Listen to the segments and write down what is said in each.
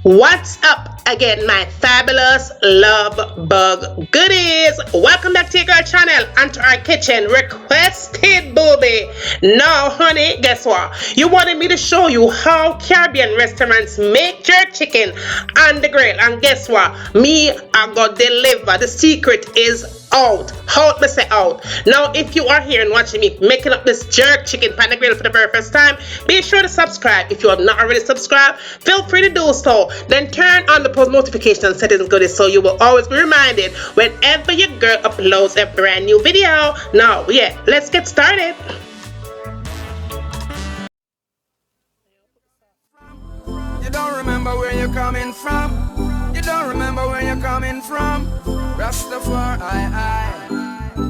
What's up again, my fabulous love bug goodies? Welcome back to your girl channel and to our kitchen requested booby. Now honey, guess what? You wanted me to show you how Caribbean restaurants make jerk chicken on the grill, and guess what? Me, I got deliver. The secret is out. How me say out? Now if you are here and watching me making up this jerk chicken pan the grill for the very first time, be sure to subscribe. If you have not already subscribed, feel free to do so. Then turn on the post notification settings goodies so you will always be reminded whenever your girl uploads a brand new video. Now yeah, let's get started. You don't remember where you're coming from. You don't remember where you're coming from. Rastafari,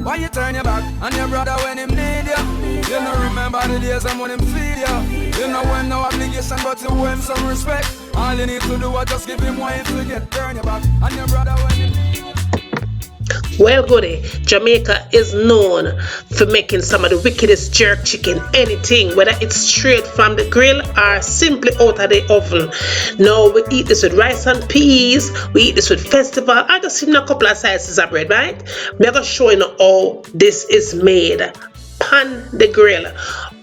why you turn your back on your brother when him need you? You don't remember the days and when him feed you. You know when no obligation but to owe him some respect. All you need to do is just give him wine to get turn your back on your brother when him. Well, goody, Jamaica is known for making some of the wickedest jerk chicken, anything, whether it's straight from the grill or simply out of the oven. Now, we eat this with rice and peas, we eat this with festival. I just seen a couple of slices of bread, right? I'm going to show you how this is made. Pan the grill.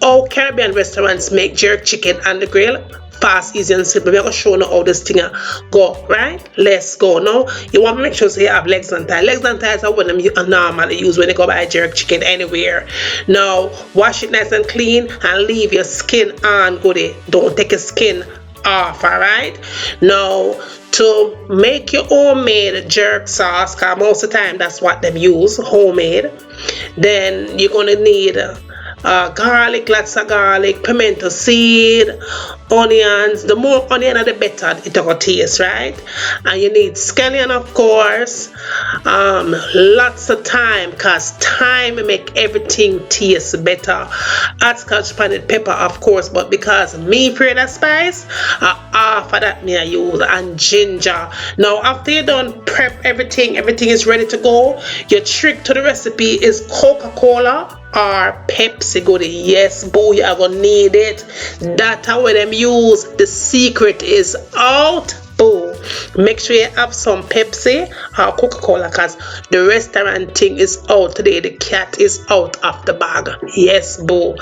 All Caribbean restaurants make jerk chicken on the grill. Fast, easy and simple. We're going to show you how this thing go, right? Let's go. Now, you want to make sure you have legs and thighs. Legs and thighs are what you normally use when you go buy jerk chicken anywhere. Now, wash it nice and clean and leave your skin on, goody. Don't take your skin off, alright? Now, to make your homemade jerk sauce, because most of the time that's what they use, homemade, then you're going to need garlic, lots of garlic, pimento seed, onions. The more onion the better it will taste, right? And you need scallion, of course. Lots of thyme, because thyme make everything taste better. Hot scotch bonnet pepper, of course, but because me afraid of spice, half of that me I use, and ginger. Now after you done prep everything is ready to go. Your trick to the recipe is Coca-Cola or Pepsi, goody. Yes, boo, you are gonna need it. That's how them use. The secret is out, boo. Make sure you have some Pepsi or Coca-Cola, because the restaurant thing is out today. The cat is out of the bag. Yes, boo.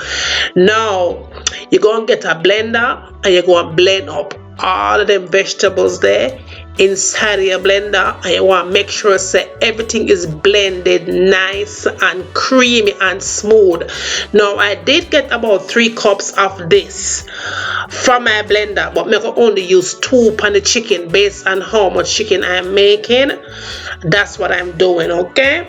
Now you're gonna get a blender and you're gonna blend up all of them vegetables there inside of your blender, and you want to make sure say everything is blended nice and creamy and smooth. Now I did get about 3 cups of this from my blender, but I can only use 2 on the chicken based on how much chicken I'm making. That's what I'm doing, okay?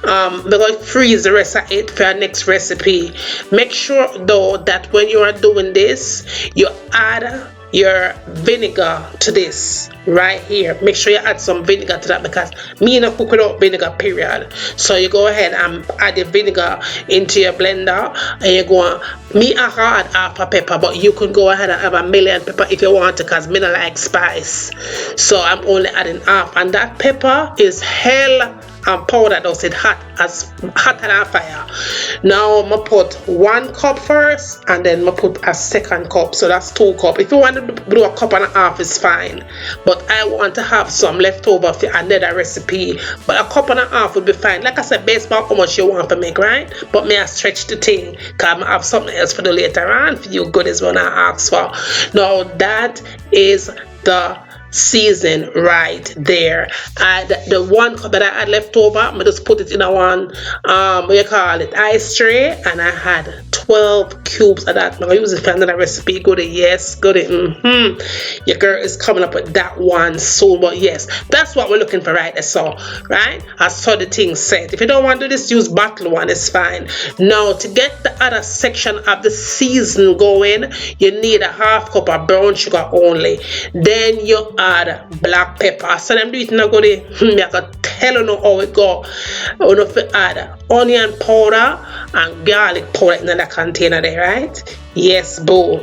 We're going to freeze the rest of it for our next recipe. Make sure though that when you are doing this, you add your vinegar to this right here. Make sure you add some vinegar to that, because me not cook without vinegar, period. So you go ahead and add the vinegar into your blender, and you go on. Me I add half a pepper, but you can go ahead and have a million pepper if you want to, because me not like spice. So I'm only adding half, and that pepper is hell and powder does it hotter than fire. Now I'm gonna put 1 cup first, and then I'm gonna put a second cup, so that's 2 cups. If you want to do a cup and a half, is fine, but I want to have some left over for another recipe. But a cup and a half would be fine. Like I said, based on how much you want to make, right? But may I stretch the thing, because I have something else for the later on for you goodies when I ask for. Now that is the season right there. The 1 cup that I had left over, I'm just put it in a one what you call it, ice tray, and I had 12 cubes of that. I'm gonna use it for another recipe. Goody, yes, goody. Your girl is coming up with that one soon. But yes, that's what we're looking for right there. So right, I saw the thing set. If you don't want to do this, use bottle one, it's fine. Now to get the other section of the season going, you need a half cup of brown sugar only. Then you add black pepper. So them do it now, goody. I can tell you how it go. You know, if you add onion powder and garlic powder in that container there, right? Yes, boo.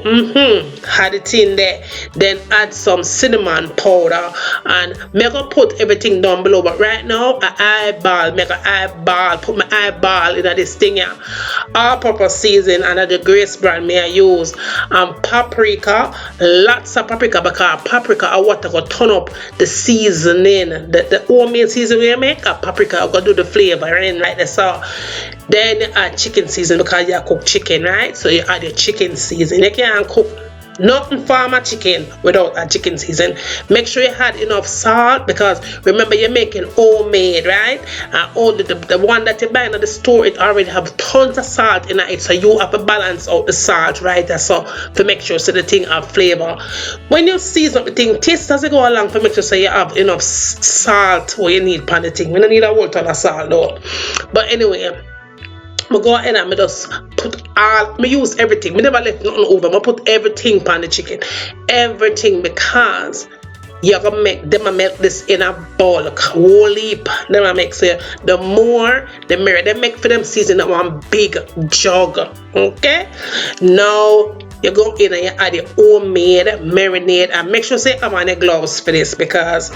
Add it in there. Then add some cinnamon powder, and I'm gonna put everything down below. But right now, put my eyeball in this thing here. All-purpose season and the Grace brand may I use. Paprika, lots of paprika, because paprika are what I go turn up the seasoning. The homemade seasoning we make, paprika I go do the flavor in right there. So then you add chicken season, because you cook chicken, right? So you add your chicken season. You can't cook nothing farmer chicken without a chicken season. Make sure you add enough salt, because remember you're making homemade, right? All the one that you buy in the store, it already have tons of salt in it, so you have to balance out the salt, right? So to make sure so the thing have flavor. When you season up the thing, taste as you go along, to make sure so you have enough salt what you need on the thing. We don't need a whole ton of salt though. But anyway, I go ahead and I just put I use everything. I never left nothing over. I put everything on the chicken. Everything, because you're gonna make them make this in a bulk, whole heap. Them I make, so the more the merrier. They make for them season that one big jug. Okay? Now you go in and you add your homemade marinade, and make sure you have on your gloves for this, because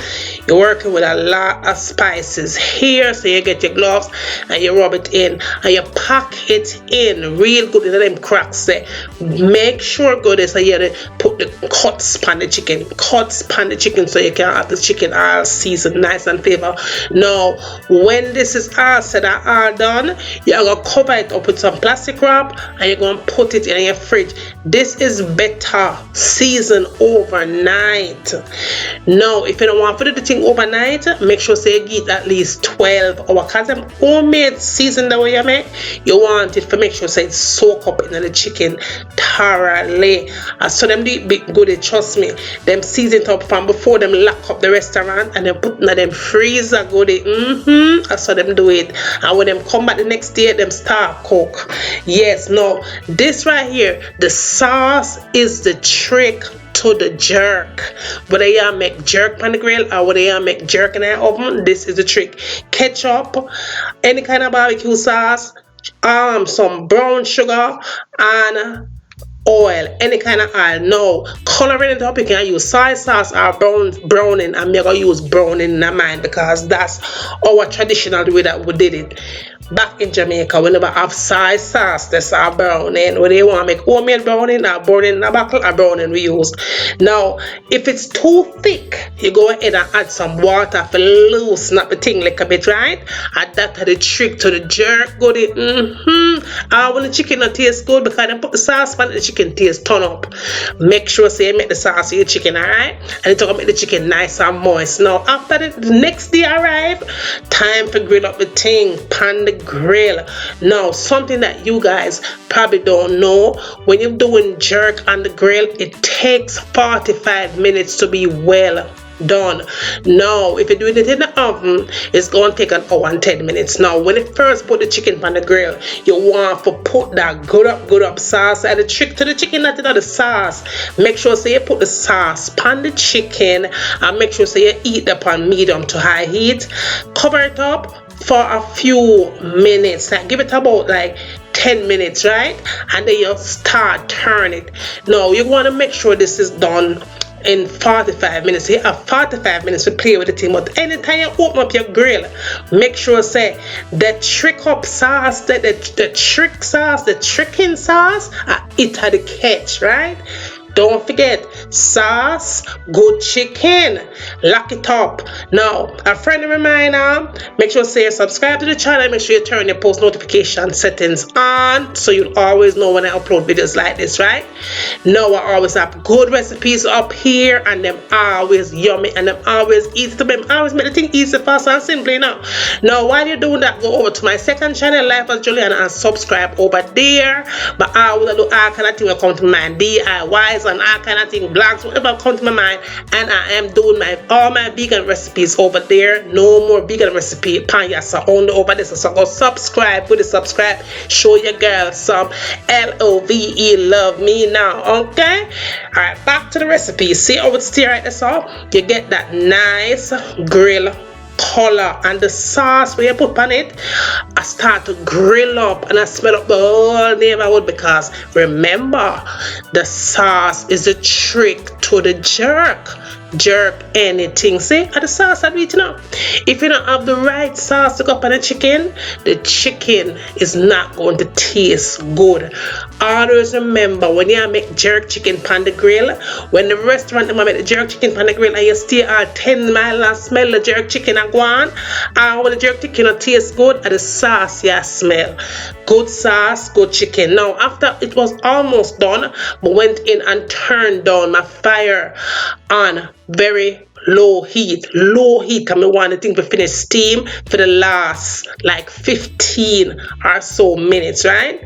you're working with a lot of spices here. So you get your gloves and you rub it in and you pack it in real good into them cracks there. Make sure good so you put the cuts on the chicken, so you can have the chicken all seasoned nice and flavor. Now when this is all said and all done, you're gonna cover it up with some plastic wrap and you're gonna put it in your fridge. This is better season overnight. Now if you don't want to do the thing overnight, make sure say you get at least 12 hours, because them homemade season the way you make, you want it to make sure say it soak up in the chicken thoroughly. So them do it big good, trust me. Them season it up from before them lock up the restaurant, and then put in them freezer good. I saw them do it, and when them come back the next day, them start cook. Yes, no, this right here, the sauce is the trick to the jerk. Whether you make jerk on the grill or whether you make jerk in the oven, this is the trick. Ketchup, any kind of barbecue sauce, some brown sugar, and oil, any kind of oil. No, coloring it up, you can use soy sauce or browning. I'm gonna use browning in mine, because that's our traditional way that we did it. Back in Jamaica, we never have soy sauce, that's our browning. When they want to make homemade browning, or browning in a bottle, or browning we use. Now, if it's too thick, you go ahead and add some water to loosen up the thing like a bit, right? And that's the trick to the jerk good. When the chicken not taste good, because they put the sauce on the chicken taste turn up. Make sure say you make the sauce with your chicken, alright? And it's gonna make the chicken nice and moist. Now, after the next day arrive, time to grill up the thing pan the grill. Now, something that you guys probably don't know, when you're doing jerk on the grill, it takes 45 minutes to be well done. Now, if you're doing it in the oven, it's going to take an hour and 10 minutes. Now, when you first put the chicken on the grill, you want to put that good up sauce. And the trick to the chicken, not the sauce. Make sure so you put the sauce on the chicken, and make sure so you eat up on medium to high heat. Cover it up for a few minutes, like give it about like 10 minutes, right? And then you start turning it. Now you want to make sure this is done in 45 minutes. You have 45 minutes to play with the thing, but anytime you open up your grill, make sure say the trick up sauce, the trick sauce, the tricking sauce, it had the catch, right? Don't forget, sauce, good chicken. Lock it up. Now, a friendly reminder, make sure you subscribe to the channel. Make sure you turn your post notification settings on, so you'll always know when I upload videos like this, right? Now, I always have good recipes up here, and them always yummy, and them always easy to make. I always make the thing easy, fast, and simple, you know. Now, while you're doing that, go over to my second channel, Life as Juliana, and subscribe over there. But I will do all kind of things that come to mind, DIYs and all kind of things, blogs, whatever comes to my mind. And I am doing all my vegan recipes over there. No more vegan recipe panyasa only over this. So go subscribe, put the subscribe, show your girl some LOVE, love me now. Okay, all right, back to the recipe. See how it's here right there. So you get that nice grill color, and the sauce when you put on it, I start to grill up and I smell up the whole neighborhood, because remember, the sauce is the trick to the jerk. Jerk anything. See, at the sauce I do it now. If you don't have the right sauce to go up on the chicken is not going to taste good. Always remember, when you make jerk chicken on the grill, when the restaurant them make the jerk chicken on the grill and you stay at 10 miles and smell the jerk chicken and go on, and when the jerk chicken don't taste good, at the sauce you smell. Good sauce, good chicken. Now after it was almost done, I went in and turned down my fire on very low heat, and I want the thing to finish steam for the last like 15 or so minutes, right?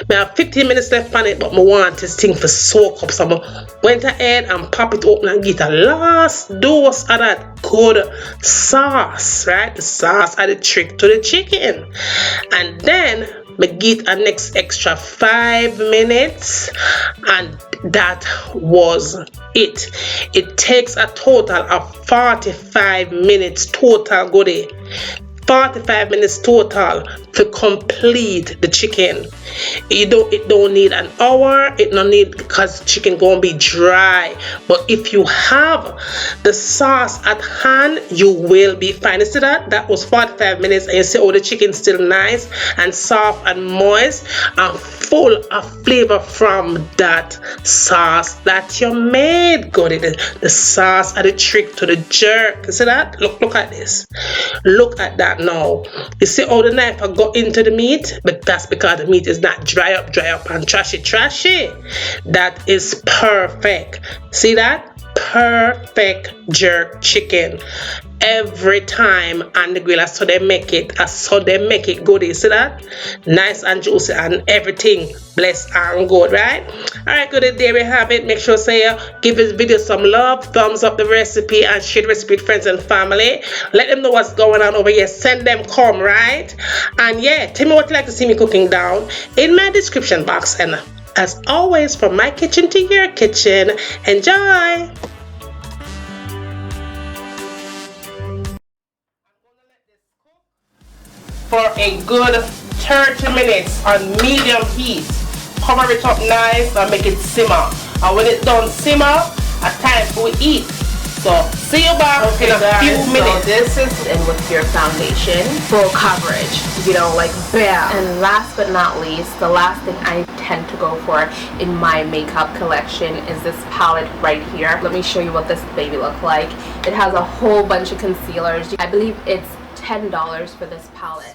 I have 15 minutes left on it, but I want this thing to soak up, so I went ahead and pop it open and get a last dose of that good sauce, right? The sauce are the trick to the chicken. And then I get a next extra 5 minutes, and that was it. It takes a total of 45 minutes total, goodie. 45 minutes total to complete the chicken. It don't need an hour. It don't need, because chicken gonna be dry. But if you have the sauce at hand, you will be fine. You see that was 45 minutes, and you see all the chicken still nice and soft and moist and full of flavor from that sauce that you made. Got it. The sauce are the trick to the jerk. You see that? Look at this. Look at that now. You see how the knife got into the meat? But that's because the meat is not dry up and trashy. That is perfect. See that? Perfect jerk chicken. Every time on the grill, so they make it good. You see that? Nice and juicy and everything blessed and good, right? Alright, good, there we have it. Make sure give this video some love, thumbs up the recipe, and share the recipe with friends and family. Let them know what's going on over here. Send them come, right? And yeah, tell me what you like to see me cooking down in my description box. And as always, from my kitchen to your kitchen, enjoy. For a good 30 minutes on medium heat. Cover it up nice and make it simmer. And when it's done simmer, it's time for eat. So see you back in a few minutes. So this is in with your foundation, full coverage, you know, like bam. And last but not least, the last thing I tend to go for in my makeup collection is this palette right here. Let me show you what this baby looks like. It has a whole bunch of concealers. I believe it's $10 for this palette.